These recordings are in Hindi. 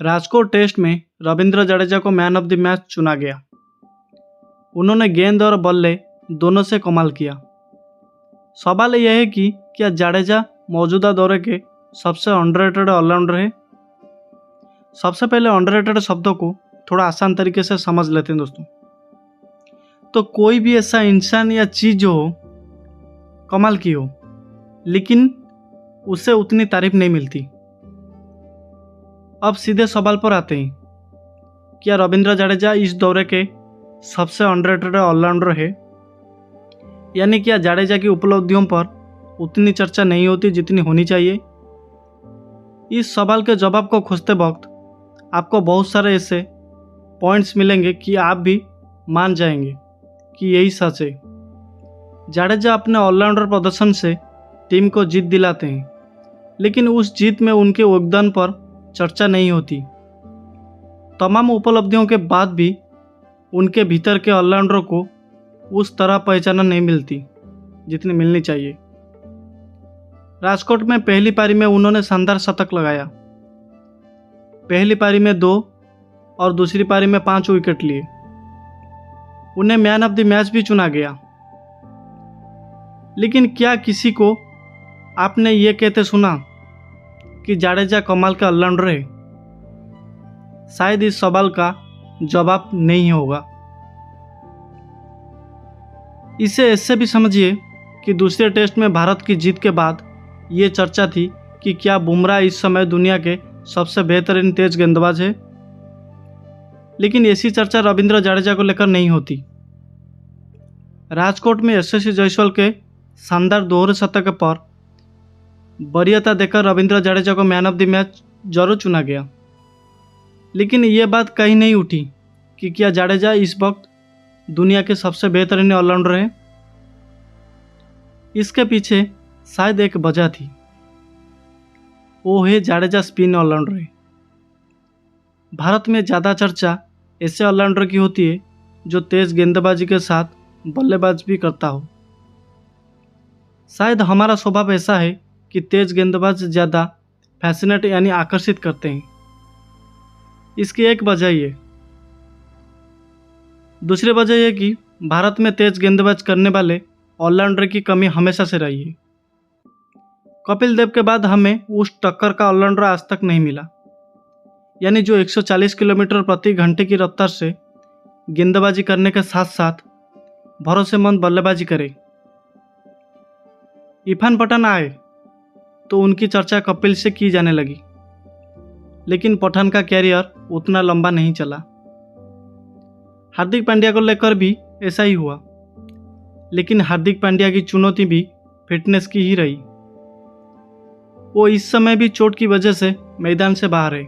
राजकोट टेस्ट में रविंद्र जडेजा को मैन ऑफ द मैच चुना गया। उन्होंने गेंद और बल्ले दोनों से कमाल किया। सवाल यह है कि क्या जडेजा मौजूदा दौरे के सबसे अंडररेटेड ऑलराउंडर है। सबसे पहले अंडररेटेड शब्दों को थोड़ा आसान तरीके से समझ लेते हैं दोस्तों। तो कोई भी ऐसा इंसान या चीज़ जो हो कमाल की हो लेकिन उससे उतनी तारीफ नहीं मिलती। अब सीधे सवाल पर आते हैं, क्या रविंद्र जडेजा इस दौरे के सबसे अंडररेटेड ऑलराउंडर है, यानी क्या जडेजा की उपलब्धियों पर उतनी चर्चा नहीं होती जितनी होनी चाहिए। इस सवाल के जवाब को खोजते वक्त आपको बहुत सारे ऐसे पॉइंट्स मिलेंगे कि आप भी मान जाएंगे कि यही सच है। जडेजा अपने ऑलराउंडर प्रदर्शन से टीम को जीत दिलाते हैं, लेकिन उस जीत में उनके योगदान पर चर्चा नहीं होती। तमाम उपलब्धियों के बाद भी उनके भीतर के ऑलराउंडर को उस तरह पहचान नहीं मिलती जितनी मिलनी चाहिए। राजकोट में पहली पारी में उन्होंने शानदार शतक लगाया। पहली पारी में 2 और दूसरी पारी में 5 विकेट लिए। उन्हें मैन ऑफ द मैच भी चुना गया। लेकिन क्या किसी को आपने ये कहते सुना कि जडेजा कमाल का ऑलराउंडर है? शायद इस सवाल का जवाब नहीं होगा। इसे ऐसे भी समझिए कि दूसरे टेस्ट में भारत की जीत के बाद ये चर्चा थी कि क्या बुमराह इस समय दुनिया के सबसे बेहतरीन तेज गेंदबाज है। लेकिन ऐसी चर्चा रविंद्र जडेजा को लेकर नहीं होती। राजकोट में यशस्वी जायसवाल के शानदार दोहरे शतक पर वरीयता देकर रविंद्र जडेजा को मैन ऑफ द मैच जरूर चुना गया। लेकिन ये बात कहीं नहीं उठी कि क्या जडेजा इस वक्त दुनिया के सबसे बेहतरीन ऑलराउंडर हैं। इसके पीछे शायद एक वजह थी, वो है जडेजा स्पिन ऑलराउंडर है। भारत में ज़्यादा चर्चा ऐसे ऑलराउंडर की होती है जो तेज गेंदबाजी के साथ बल्लेबाज भी करता हो। शायद हमारा स्वभाव ऐसा है कि तेज गेंदबाज ज़्यादा फैसिनेट यानी आकर्षित करते हैं। इसकी एक वजह ये। दूसरी वजह यह कि भारत में तेज गेंदबाज करने वाले ऑलराउंडर की कमी हमेशा से रही है। कपिल देव के बाद हमें उस टक्कर का ऑलराउंडर आज तक नहीं मिला, यानी जो 140 किलोमीटर प्रति घंटे की रफ्तार से गेंदबाजी करने के साथ साथ भरोसेमंद बल्लेबाजी करे। इरफान पठान आए तो उनकी चर्चा कपिल से की जाने लगी, लेकिन पठान का कैरियर उतना लंबा नहीं चला। हार्दिक पांड्या को लेकर भी ऐसा ही हुआ, लेकिन हार्दिक पांड्या की चुनौती भी फिटनेस की ही रही। वो इस समय भी चोट की वजह से मैदान से बाहर है।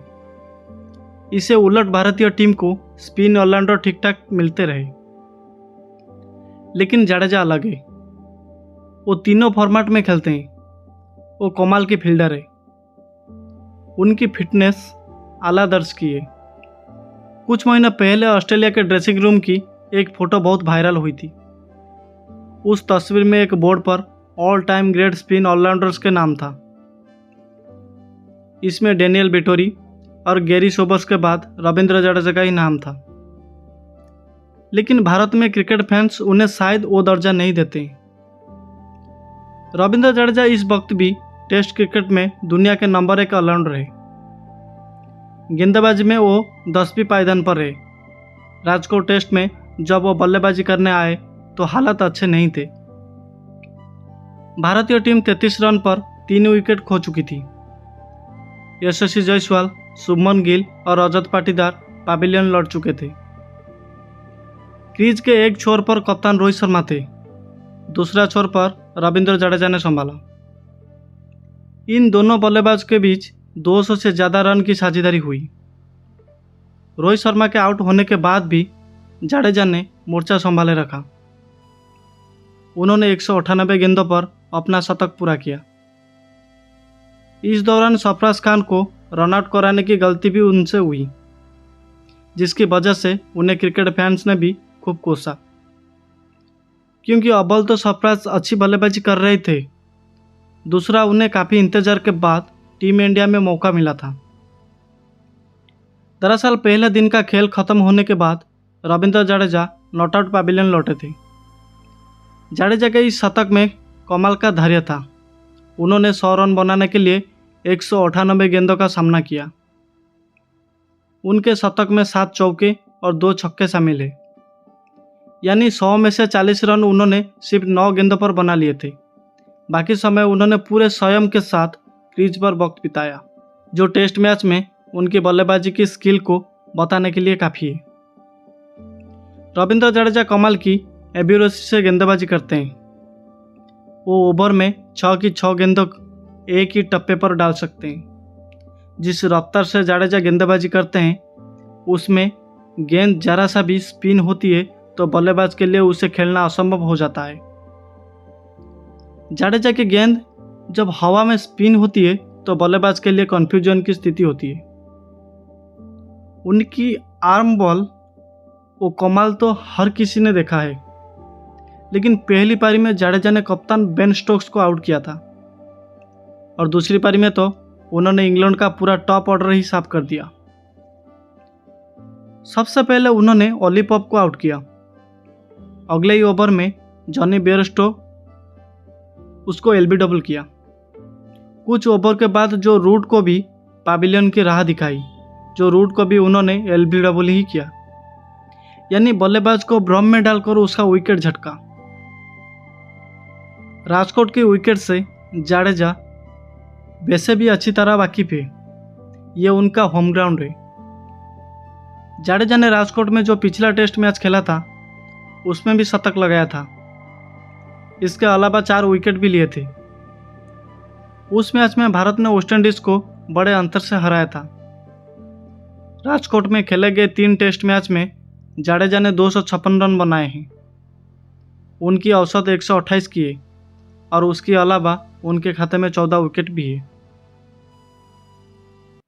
इसे उलट भारतीय टीम को स्पिन ऑलराउंडर ठीक ठाक मिलते रहे। लेकिन जडेजा अलग है। वो तीनों फॉर्मेट में खेलते हैं। वो कमाल की फील्डर है। उनकी फिटनेस आला दर्ज की है। कुछ महीने पहले ऑस्ट्रेलिया के ड्रेसिंग रूम की एक फ़ोटो बहुत वायरल हुई थी। उस तस्वीर में एक बोर्ड पर all time great spin allrounders के नाम था। इसमें डेनियल वेटोरी और गैरी सोबर्स के बाद रविंद्र जडेजा का ही नाम था। लेकिन भारत में क्रिकेट फैंस उन्हें शायद वो दर्जा नहीं देते। रविंद्र जडेजा इस वक्त भी टेस्ट क्रिकेट में दुनिया के नंबर 1 ऑलराउंडर है। गेंदबाजी में वो 10वीं पायदान पर है। राजकोट टेस्ट में जब वो बल्लेबाजी करने आए तो हालात अच्छे नहीं थे। भारतीय टीम 33 रन पर 3 विकेट खो चुकी थी। यशस्वी जायसवाल, शुभमन गिल और रजत पाटीदार पवेलियन लौट चुके थे। क्रीज के एक छोर पर कप्तान रोहित शर्मा थे, दूसरा छोर पर रविंद्र जडेजा ने संभाला। इन दोनों बल्लेबाज के बीच 200 से ज़्यादा रन की साझेदारी हुई। रोहित शर्मा के आउट होने के बाद भी जडेजा ने मोर्चा संभाले रखा। उन्होंने 198 गेंदों पर अपना शतक पूरा किया। इस दौरान सरफराज खान को रनआउट कराने की गलती भी उनसे हुई, जिसकी वजह से उन्हें क्रिकेट फैंस ने भी खूब कोसा। क्योंकि अव्वल तो सरफराज अच्छी बल्लेबाजी कर रहे थे, दूसरा उन्हें काफ़ी इंतजार के बाद टीम इंडिया में मौका मिला था। दरअसल पहले दिन का खेल खत्म होने के बाद Ravindra Jadeja not out pavilion लौटे थे। जडेजा के इस शतक में कमाल का धैर्य था। उन्होंने 100 रन बनाने के लिए 198 गेंदों का सामना किया। उनके शतक में 7 चौके और 2 छक्के शामिल है, यानी 100 में से 40 रन उन्होंने सिर्फ 9 गेंदों पर बना लिए थे। बाकी समय उन्होंने पूरे संयम के साथ क्रीज पर वक्त बिताया, जो टेस्ट मैच में उनकी बल्लेबाजी की स्किल को बताने के लिए काफ़ी है। रविंद्र जडेजा कमाल की एब्यूरेसी से गेंदबाजी करते हैं। वो ओवर में 6 की 6 गेंदों एक ही टप्पे पर डाल सकते हैं। जिस रफ्तार से जडेजा गेंदबाजी करते हैं उसमें गेंद जरा सा भी स्पिन होती है तो बल्लेबाज के लिए उसे खेलना असंभव हो जाता है। जडेजा की गेंद जब हवा में स्पिन होती है तो बल्लेबाज के लिए कन्फ्यूजन की स्थिति होती है। उनकी आर्म बॉल वो कमाल तो हर किसी ने देखा है, लेकिन पहली पारी में जडेजा ने कप्तान बेन स्टोक्स को आउट किया था और दूसरी पारी में तो उन्होंने इंग्लैंड का पूरा टॉप ऑर्डर ही साफ कर दिया। सबसे पहले उन्होंने ओली पॉप को आउट किया। अगले ही ओवर में जॉनी बेयरस्टो उसको एलबीडब्ल्यू किया। कुछ ओवर के बाद जो रूट को भी पैविलियन की राह दिखाई, जो रूट को भी उन्होंने एलबीडब्ल्यू ही किया, यानी बल्लेबाज को भ्रम में डालकर उसका विकेट झटका। राजकोट की विकेट से जडेजा वैसे भी अच्छी तरह वाकिफ है, ये उनका होम ग्राउंड है। जडेजा ने राजकोट में जो पिछला टेस्ट मैच खेला था उसमें भी शतक लगाया था। इसके अलावा 4 विकेट भी लिए थे। उस मैच में भारत ने वेस्टइंडीज को बड़े अंतर से हराया था। राजकोट में खेले गए 3 टेस्ट मैच में जडेजा ने 256 रन बनाए हैं। उनकी औसत 128 की है और उसके अलावा उनके खाते में 14 विकेट भी है।